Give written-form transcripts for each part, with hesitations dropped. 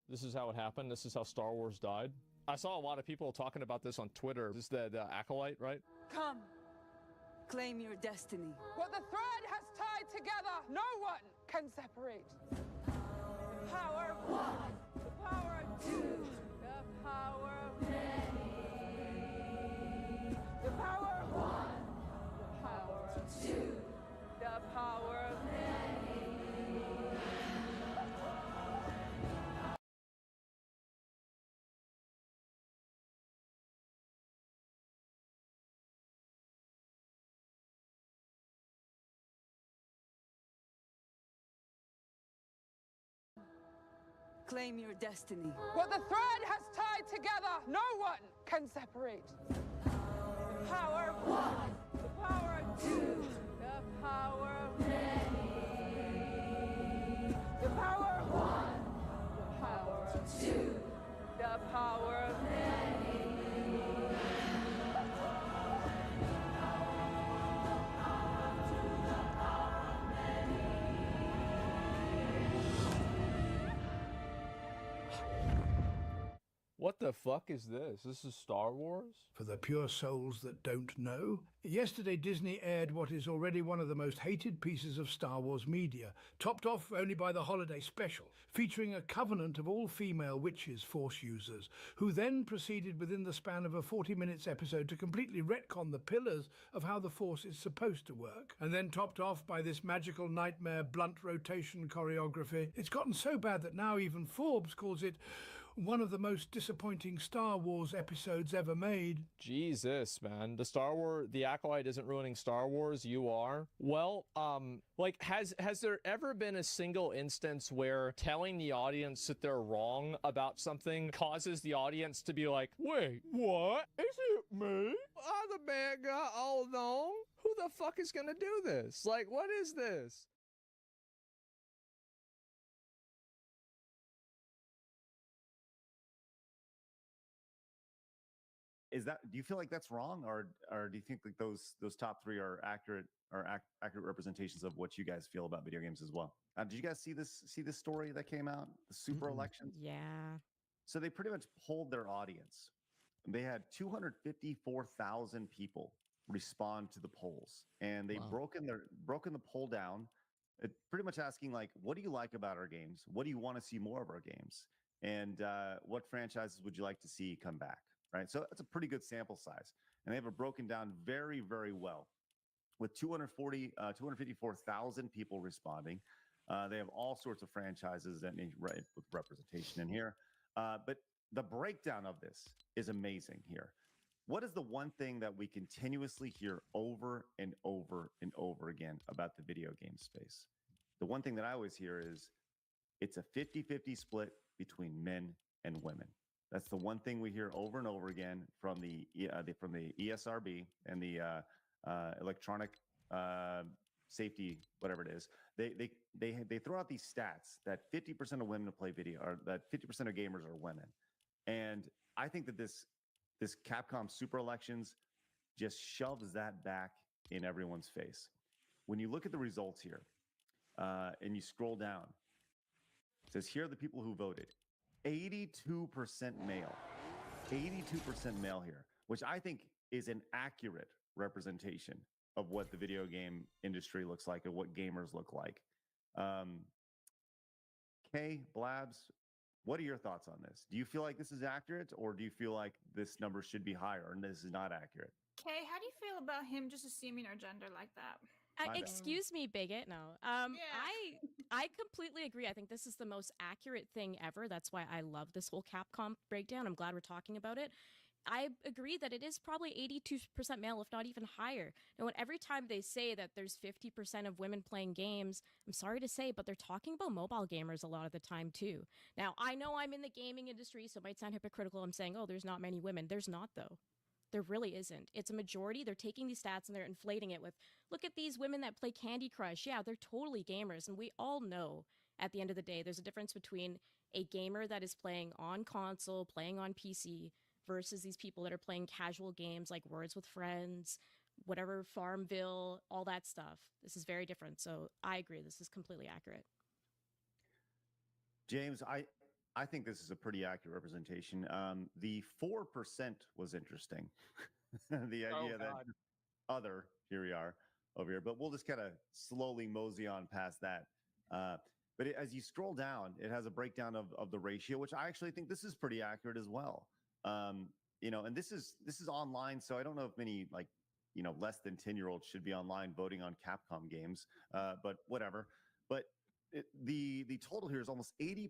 This is how it happened. This is how Star Wars died. I saw a lot of people talking about this on Twitter. This is the Acolyte, right? Come, claim your destiny. What the thread has tied together, no one can separate. The power of one, the power of two, the power of many. The power of one, the power of two, the power of many. Claim your destiny. What the thread has tied together, no one can separate. The power of one, the power of two, the power of many. The power of one, the power of two, the power of many. What the fuck is this? This is Star Wars? For the pure souls that don't know, yesterday Disney aired what is already one of the most hated pieces of Star Wars media, topped off only by the holiday special, featuring a covenant of all-female witches Force users, who then proceeded within the span of a 40 minutes episode to completely retcon the pillars of how the Force is supposed to work, and then topped off by this magical nightmare blunt rotation choreography. It's gotten so bad that now even Forbes calls it one of the most disappointing Star Wars episodes ever made. Jesus, man. The Acolyte isn't ruining Star Wars, you are. Well, like, has there ever been a single instance where telling the audience that they're wrong about something causes the audience to be like, wait, what? Is it me? I'm the bad guy all along? Who the fuck is gonna do this? Like, what is this? Do you feel like that's wrong, or do you think like those top three are accurate representations of what you guys feel about video games as well? Did you guys see this story that came out, the super elections? Yeah. So they pretty much polled their audience. They had 254,000 people respond to the polls, and they broken the poll down, pretty much asking like, what do you like about our games? What do you want to see more of our games? And what franchises would you like to see come back? Right, so that's a pretty good sample size, and they have it broken down very, very well, with 254,000 people responding. They have all sorts of franchises that need with representation in here, but the breakdown of this is amazing here. What is the one thing that we continuously hear over and over and over again about the video game space? The one thing that I always hear is it's a 50-50 split between men and women. That's the one thing we hear over and over again from the ESRB and the electronic safety, whatever it is. They throw out these stats that 50% of women play video, or that 50% of gamers are women. And I think that this Capcom Super Elections just shoves that back in everyone's face. When you look at the results here, and you scroll down, it says here are the people who voted. 82% male. 82% male here, which I think is an accurate representation of what the video game industry looks like and what gamers look like. Kay, Blabs, what are your thoughts on this? Do you feel like this is accurate, or do you feel like this number should be higher and this is not accurate? Kay, how do you feel about him just assuming our gender like that? Excuse me, bigot. No. I completely agree. I think this is the most accurate thing ever. That's why I love this whole Capcom breakdown. I'm glad we're talking about it. I agree that it is probably 82% male, if not even higher. Now, every time they say that there's 50% of women playing games, I'm sorry to say, but they're talking about mobile gamers a lot of the time too. Now, I know I'm in the gaming industry, so it might sound hypocritical. I'm saying, oh, there's not many women. There's not, though. There really isn't. It's a majority. They're taking these stats and they're inflating it with, look at these women that play Candy Crush. Yeah, they're totally gamers. And we all know at the end of the day, there's a difference between a gamer that is playing on console, playing on PC, versus these people that are playing casual games like Words with Friends, whatever, Farmville, all that stuff. This is very different. So I agree. This is completely accurate. James, I think this is a pretty accurate representation. The 4% was interesting. The idea that other, here we are over here, but we'll just kind of slowly mosey on past that. But as you scroll down, it has a breakdown of the ratio, which I actually think this is pretty accurate as well. And this is online, so I don't know if many less than 10-year-olds should be online voting on Capcom games, but whatever. But the total here is almost 80%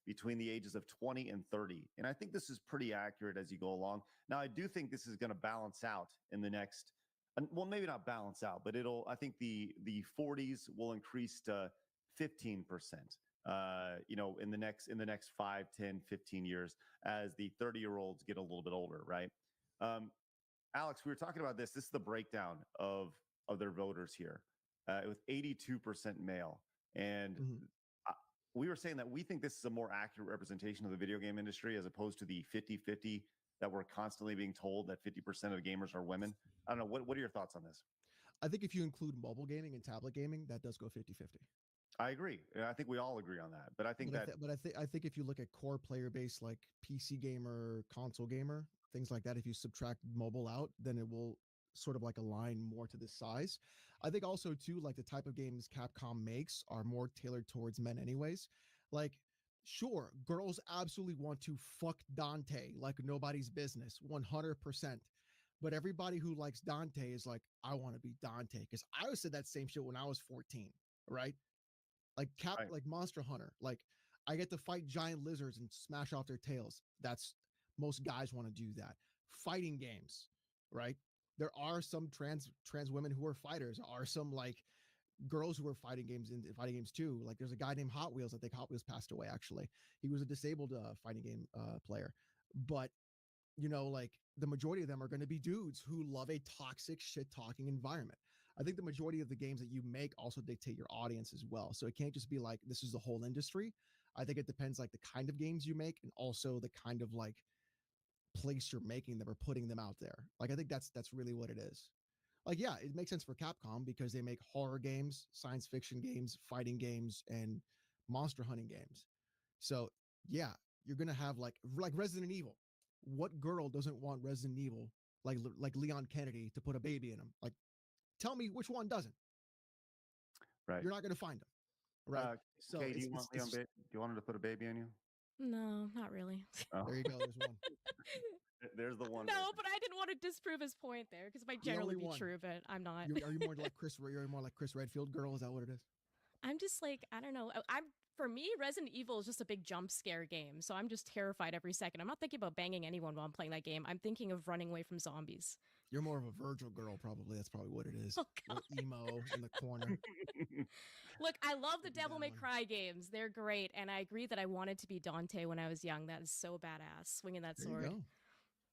between the ages of 20 and 30, and I think this is pretty accurate as you go along. Now, I do think this is going to balance out in the next. Well, maybe not balance out, but I think the 40s will increase to 15%, in the next 5, 10, 15 years as the 30-year-olds get a little bit older, right? Alex, we were talking about this. This is the breakdown of their voters here, with 82% male. And we were saying that we think this is a more accurate representation of the video game industry as opposed to the 50-50 that we're constantly being told that 50% of gamers are women. I don't know. What are your thoughts on this? I think if you include mobile gaming and tablet gaming, that does go 50-50. I agree. I think we all agree on that. But I think I think if you look at core player base like PC gamer, console gamer, things like that, if you subtract mobile out, then it will sort of like align more to this size. I think also too, like the type of games Capcom makes are more tailored towards men anyways. Like, sure, girls absolutely want to fuck Dante like nobody's business, 100%. But everybody who likes Dante is like, I want to be Dante. Because I said that same shit when I was 14, right? Like like Monster Hunter. Like, I get to fight giant lizards and smash off their tails. That's most guys want to do that. Fighting games, right? There are some trans women who are fighters. There are some like girls who are fighting games too. Like there's a guy named Hot Wheels. I think Hot Wheels passed away actually. He was a disabled fighting game player. But like the majority of them are going to be dudes who love a toxic shit talking environment. I think the majority of the games that you make also dictate your audience as well. So it can't just be like this is the whole industry. I think it depends like the kind of games you make and also the kind of like place you're making them or putting them out there. Like I think that's really what it is. Like, yeah, it makes sense for Capcom because they make horror games, science fiction games, fighting games, and monster hunting games. So yeah, you're gonna have like Resident Evil. What girl doesn't want Resident Evil like Leon Kennedy to put a baby in him? Like, tell me which one doesn't. Right. You're not gonna find them. Right. So Kay, do you want her to put a baby in you? No, not really. Oh. There you go. There's one. There's the one. No, but I didn't want to disprove his point there because it might generally be true, but I'm not. Are you more like You're more like Chris Redfield girl? Is that what it is? I'm just like, I don't know. For me, Resident Evil is just a big jump scare game, so I'm just terrified every second. I'm not thinking about banging anyone while I'm playing that game. I'm thinking of running away from zombies. You're more of a Virgil girl, probably. That's probably what it is. Oh, God. Emo in the corner. Look, I love the Devil May Cry games. They're great, and I agree that I wanted to be Dante when I was young. That is so badass, swinging that sword.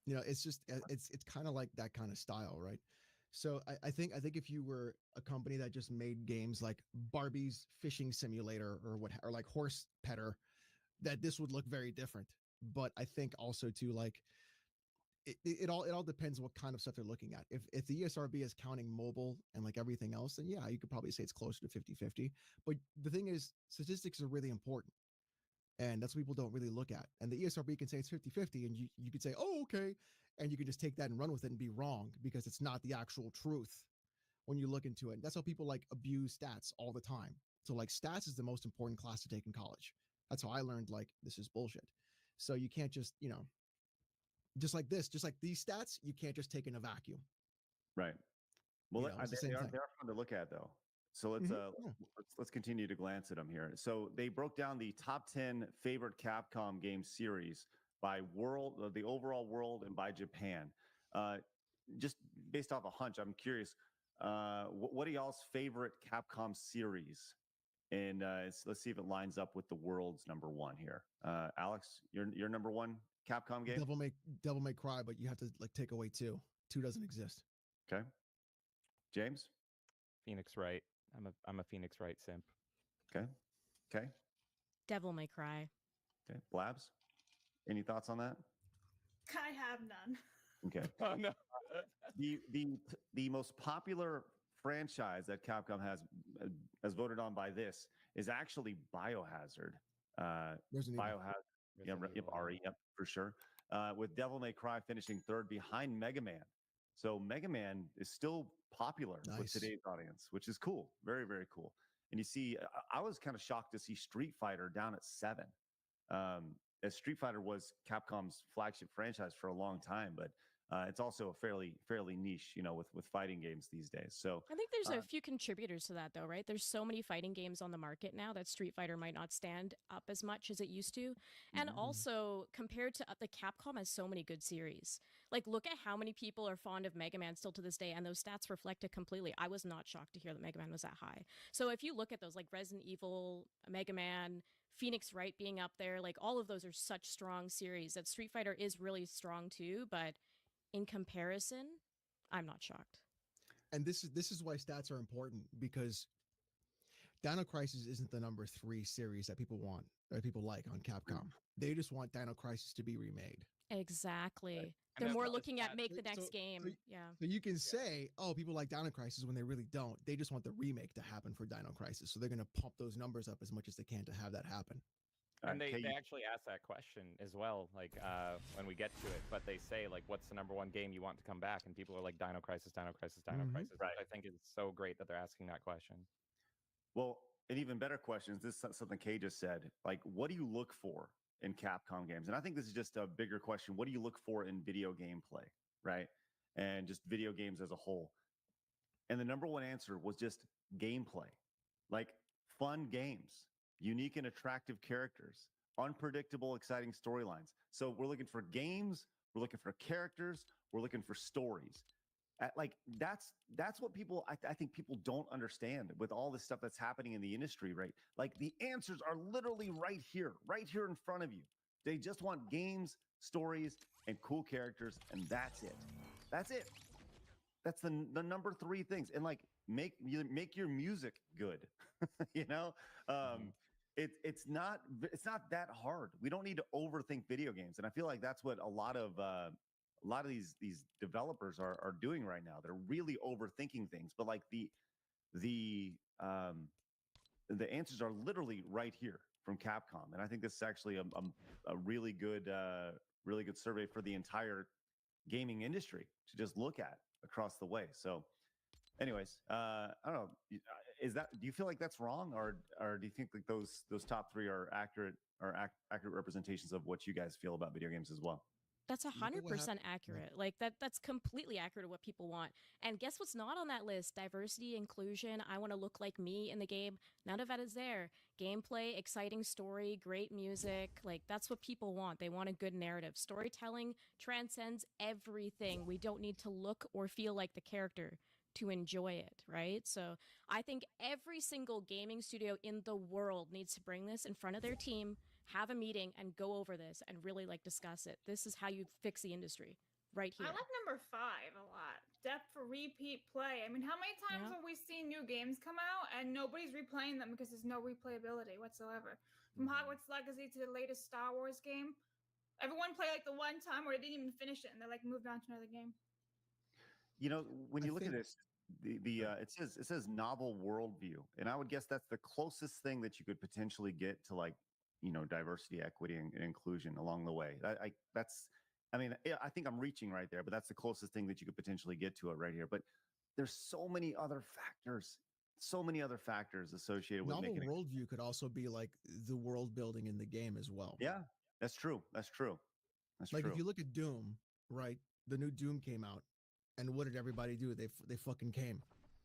You know, it's just it's kind of like that kind of style, right? So I think if you were a company that just made games like Barbie's Fishing Simulator or like Horse Petter, that this would look very different. But I think also too, like it all depends what kind of stuff they're looking at. If the ESRB is counting mobile and like everything else, then yeah, you could probably say it's closer to 50-50. But the thing is, statistics are really important. And that's what people don't really look at. And the ESRB can say it's 50-50 and you could say, oh, okay. And you can just take that and run with it and be wrong because it's not the actual truth when you look into it. And that's how people like abuse stats all the time. So like stats is the most important class to take in college. That's how I learned like this is bullshit. So you can't just, just like these stats, you can't just take in a vacuum. Right. Well, they are fun to look at though. So let's continue to glance at them here. So they broke down the top 10 favorite Capcom game series by the overall world, and by Japan. Just based off a hunch, I'm curious, what are y'all's favorite Capcom series? And let's see if it lines up with the world's number one here. Alex, your number one Capcom game? Devil May Cry, but you have to like take away 2. 2 doesn't exist. Okay. James? Phoenix Wright. I'm a Phoenix Wright simp. Okay. Devil May Cry. Okay. Blabs? Any thoughts on that? I have none. Okay. Oh no. The most popular franchise that Capcom has voted on by this is actually Biohazard. Biohazard Yep, Ari, yep, for sure. With Devil May Cry finishing third behind Mega Man. So Mega Man is still popular with today's audience, which is cool. Very, very cool. And you see, I was kind of shocked to see Street Fighter down at 7. As Street Fighter was Capcom's flagship franchise for a long time, but it's also a fairly niche, with fighting games these days. So I think there's a few contributors to that, though, right? There's so many fighting games on the market now that Street Fighter might not stand up as much as it used to. And also, compared to the Capcom has so many good series. Like, look at how many people are fond of Mega Man still to this day, and those stats reflect it completely. I was not shocked to hear that Mega Man was that high. So if you look at those, like Resident Evil, Mega Man, Phoenix Wright being up there, like all of those are such strong series that Street Fighter is really strong too, but in comparison, I'm not shocked. And this is why stats are important, because Dino Crisis isn't the number 3 series that people want or people like on Capcom. They just want Dino Crisis to be remade. Exactly. Right. They're more looking at make the next game. So you can say, oh, people like Dino Crisis when they really don't. They just want the remake to happen for Dino Crisis. So they're going to pump those numbers up as much as they can to have that happen. And they actually ask that question as well, like when we get to it. But they say, like, what's the number 1 game you want to come back? And people are like, Dino Crisis, Dino Crisis, Dino Crisis. Right. I think it's so great that they're asking that question. Well, an even better question is this something Kay just said. Like, what do you look for in Capcom games? And I think this is just a bigger question. What do you look for in video gameplay, right? And just video games as a whole. And the number 1 answer was just gameplay. Like, fun games. Unique and attractive characters, unpredictable, exciting storylines. So we're looking for games, we're looking for characters, we're looking for stories. That's what people, I think people don't understand with all this stuff that's happening in the industry, right? Like the answers are literally right here in front of you. They just want games, stories, and cool characters, and that's it. That's it. That's the number 3 things. And like, make your music good. It's not that hard. We don't need to overthink video games, and I feel like that's what a lot of these developers are doing right now. They're really overthinking things, but like the answers are literally right here from Capcom, and I think this is actually a really good survey for the entire gaming industry to just look at across the way. So anyways, I don't know. Do you feel like that's wrong, or do you think like those top 3 are accurate representations of what you guys feel about video games as well? That's 100% accurate. Like that's completely accurate to what people want. And guess what's not on that list? Diversity, inclusion. I want to look like me in the game. None of that is there. Gameplay, exciting story, great music. Like that's what people want. They want a good narrative. Storytelling transcends everything. We don't need to look or feel like the character to enjoy it, right? So I think every single gaming studio in the world needs to bring this in front of their team, have a meeting, and go over this and really like discuss it. This is how you fix the industry right here. I like number 5 a lot. Depth for repeat play. I mean, how many times have we seen new games come out and nobody's replaying them because there's no replayability whatsoever? From Hogwarts Legacy to the latest Star Wars game, everyone played like the one time where they didn't even finish it and they like moved on to another game. When you look at this, it says novel worldview, and I would guess that's the closest thing that you could potentially get to like diversity, equity, and inclusion along the way. I think I'm reaching right there, but that's the closest thing that you could potentially get to it right here. But there's so many other factors associated with novel worldview. Could also be like the world building in the game as well. Yeah, that's true. That's like true. If you look at Doom, right? The new Doom came out. And what did everybody do? They fucking came.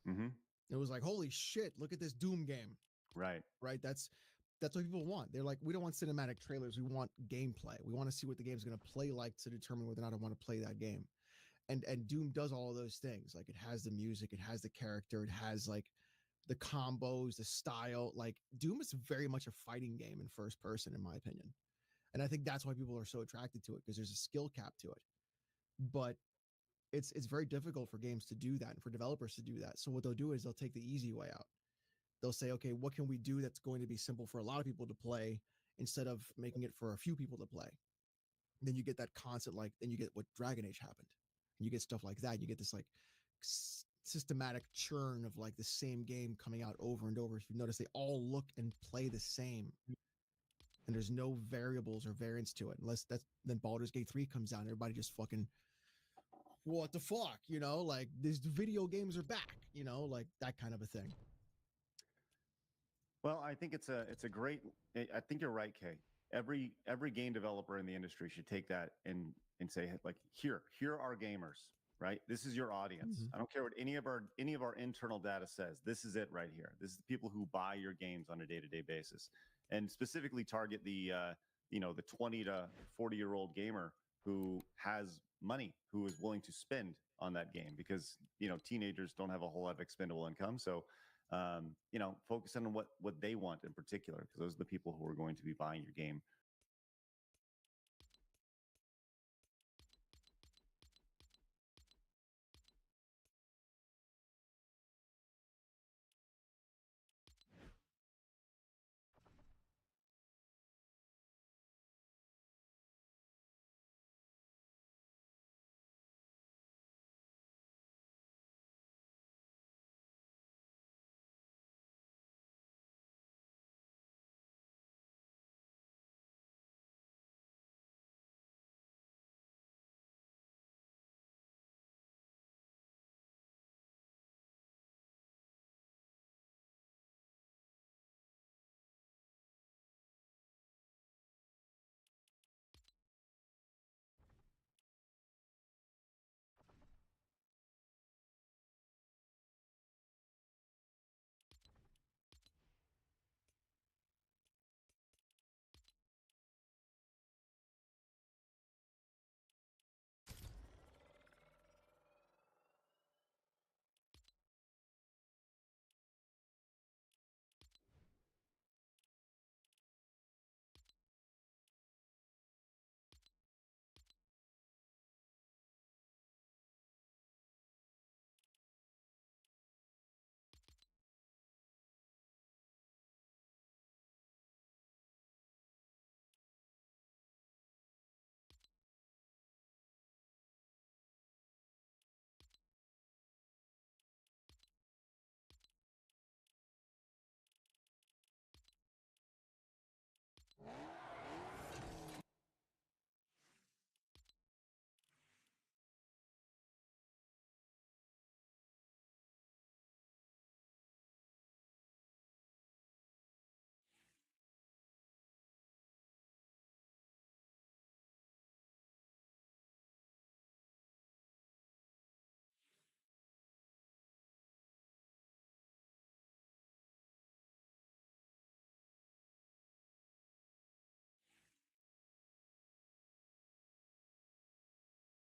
It was like, holy shit, look at this Doom game. Right. That's what people want. They're like, we don't want cinematic trailers. We want gameplay. We want to see what the game's going to play like to determine whether or not I want to play that game. And Doom does all of those things. Like it has the music, it has the character, it has like the combos, the style. Like Doom is very much a fighting game in first person, in my opinion. And I think that's why people are so attracted to it, because there's a skill cap to it. But it's very difficult for games to do that and for developers to do that. So what they'll do is they'll take the easy way out. They'll say, okay, what can we do that's going to be simple for a lot of people to play instead of making it for a few people to play? And then you get that constant, like, then you get what Dragon Age happened. And you get stuff like that. You get this like systematic churn of like the same game coming out over and over. If you notice, they all look and play the same. and there's no variables or variance to it. Unless then Baldur's Gate 3 comes out, and everybody just fucking, what the fuck, you know, like these video games are back, you know, like that kind of a thing. Well, I think it's a great. I think you're right, Kay. Every game developer in the industry should take that and say, like, here are gamers, right? This is your audience. Mhm. I don't care what any of our internal data says. This is it right here. This is the people who buy your games on a day-to-day basis, and specifically target the the 20 to 40-year-old gamer who has money, who is willing to spend on that game, because teenagers don't have a whole lot of expendable income. So focus on what they want in particular, because those are the people who are going to be buying your game